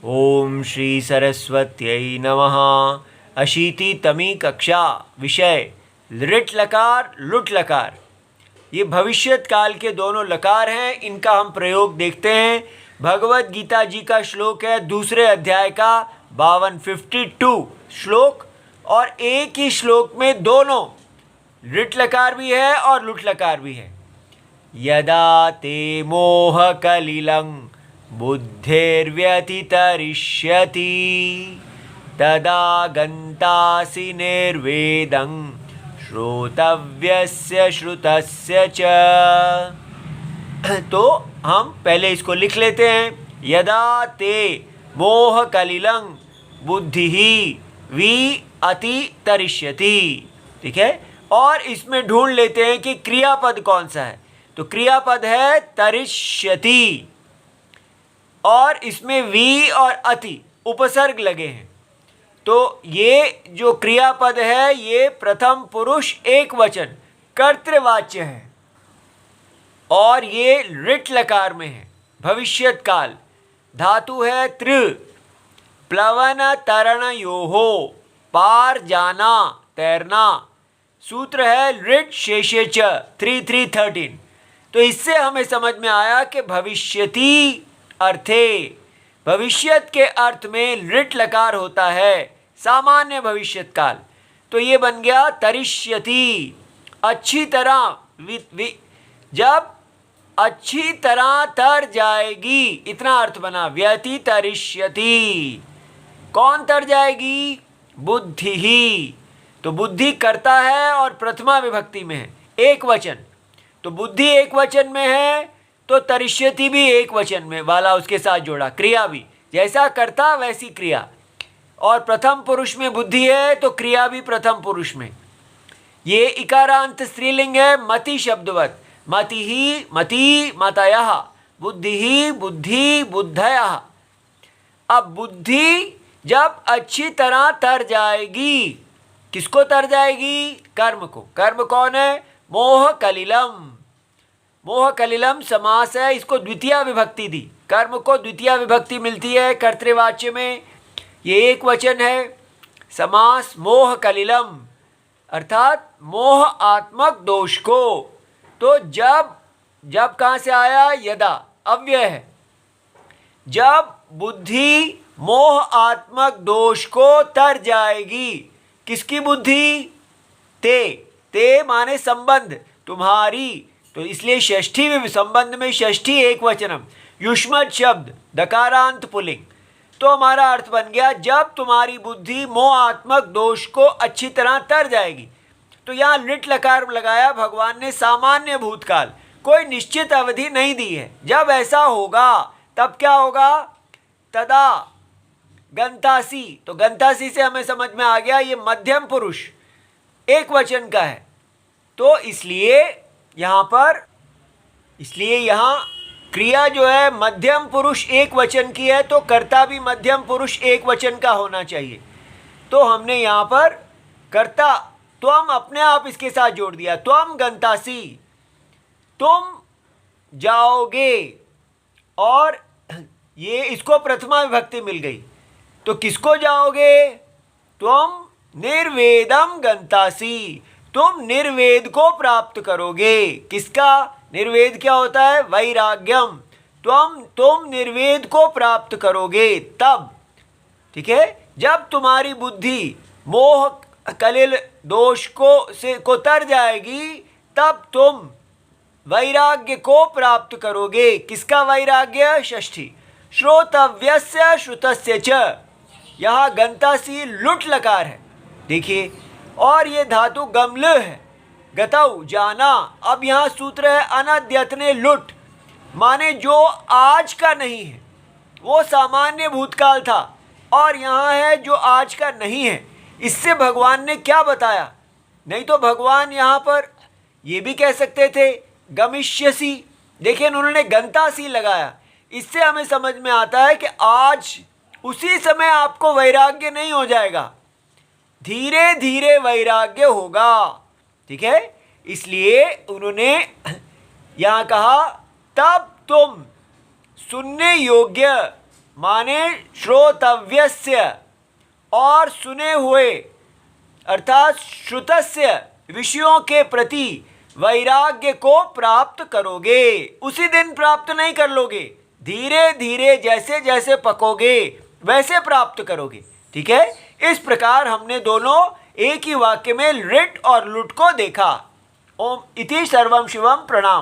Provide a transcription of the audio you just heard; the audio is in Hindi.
ओम श्री सरस्वत्यै नमः। अशीतितमी कक्षा, विषय लृट लकार लुट लकार। ये भविष्यत काल के दोनों लकार हैं। इनका हम प्रयोग देखते हैं। भगवत गीता जी का श्लोक है, दूसरे अध्याय का 52 श्लोक, और एक ही श्लोक में दोनों लृट लकार भी है और लुट लकार भी है। यदा ते मोह कलिलं बुद्धिर्व्यतितरिष्यति तदा गन्तासि निर्वेदं श्रोतव्यस्य श्रुतस्य च। तो हम पहले इसको लिख लेते हैं। यदा ते मोह कलिलं बुद्धिः विअतितरिष्यति। ठीक है, और इसमें ढूंढ लेते हैं कि क्रियापद कौन सा है। तो क्रियापद है तरिष्यति, और इसमें वी और अति उपसर्ग लगे हैं। तो ये जो क्रियापद है ये प्रथम पुरुष एक वचन कर्तृवाच्य है, और ये लृट लकार में है। भविष्यत काल धातु है त्रि, प्लवन तरण योहो, पार जाना तैरना। सूत्र है लृट शेषे च 3-3-13। तो इससे हमें समझ में आया कि भविष्यति अर्थे, भविष्यत के अर्थ में लृट लकार होता है, सामान्य भविष्यत काल। तो ये बन गया तरिष्यति, अच्छी तरह, जब अच्छी तरह तर जाएगी, इतना अर्थ बना। व्यतितरिष्यति, कौन तर जाएगी? बुद्धि ही। तो बुद्धि करता है और प्रथमा विभक्ति में है, एक वचन। तो बुद्धि एक वचन में है तो तरिष्यति भी एक वचन में वाला उसके साथ जोड़ा, क्रिया भी जैसा करता वैसी क्रिया। और प्रथम पुरुष में बुद्धि है तो क्रिया भी प्रथम पुरुष में। ये इकारांत स्त्रीलिंग है, मति शब्दवत। मति ही मति मतयः, बुद्धि ही बुद्धि बुद्धयः। अब बुद्धि जब अच्छी तरह तर जाएगी, किसको तर जाएगी? कर्म को। कर्म कौन है? मोह कलिलम। मोह कलिलम समास है, इसको द्वितीय विभक्ति दी। कर्म को द्वितीय विभक्ति मिलती है कर्तृवाच्य में, ये एक वचन है। समास मोह कलिलम अर्थात मोह आत्मक दोष को। तो जब कहाँ से आया? यदा, अव्यय है। जब बुद्धि मोह आत्मक दोष को तर जाएगी, किसकी बुद्धि? ते माने संबंध, तुम्हारी। तो इसलिए षष्ठी संबंध में षष्ठी एक वचनम, युष्मत शब्द, दकारांत पुल्लिंग। तो हमारा अर्थ बन गया जब तुम्हारी बुद्धि मोहात्मक दोष को अच्छी तरह तर जाएगी। तो यहाँ लिट लकार लगाया भगवान ने, सामान्य भूतकाल, कोई निश्चित अवधि नहीं दी है। जब ऐसा होगा तब क्या होगा? तदा गंतासी। तो गंतासी से हमें समझ में आ गया ये मध्यम पुरुष एक वचन का है। तो इसलिए यहाँ क्रिया जो है मध्यम पुरुष एक वचन की है, तो कर्ता भी मध्यम पुरुष एक वचन का होना चाहिए। तो हमने यहाँ पर कर्ता त्वम अपने आप इसके साथ जोड़ दिया, त्वम गंतासी, तुम जाओगे। और ये इसको प्रथमा विभक्ति मिल गई। तो किसको जाओगे? त्वम निर्वेदम गंतासी, तुम निर्वेद को प्राप्त करोगे। किसका? निर्वेद क्या होता है? वैराग्यम। तुम निर्वेद को प्राप्त करोगे तब। ठीक है, जब तुम्हारी बुद्धि मोह कलिल दोष को तर जाएगी, तब तुम वैराग्य को प्राप्त करोगे। किसका वैराग्य? षष्ठी। श्रोतव्यस्य श्रुतस्य च। यहाँ गंतासी लुट लकार है, देखिए। और ये धातु गमल है, गतौ जाना। अब यहाँ सूत्र है अनद्यतने लुट, माने जो आज का नहीं है, वो सामान्य भूतकाल था, और यहाँ है जो आज का नहीं है। इससे भगवान ने क्या बताया? नहीं तो भगवान यहाँ पर ये भी कह सकते थे गमिष्यसि, देखिए उन्होंने गंतासी लगाया। इससे हमें समझ में आता है कि आज उसी समय आपको वैराग्य नहीं हो जाएगा, धीरे धीरे वैराग्य होगा। ठीक है, इसलिए उन्होंने यहाँ कहा तब तुम सुनने योग्य माने श्रोतव्यस्य, और सुने हुए अर्थात श्रुतस्य विषयों के प्रति वैराग्य को प्राप्त करोगे। उसी दिन प्राप्त नहीं कर लोगे, धीरे धीरे जैसे जैसे पकोगे वैसे प्राप्त करोगे। ठीक है, इस प्रकार हमने दोनों एक ही वाक्य में लिट और लुट को देखा। ओम इति सर्वम शिवम प्रणाम।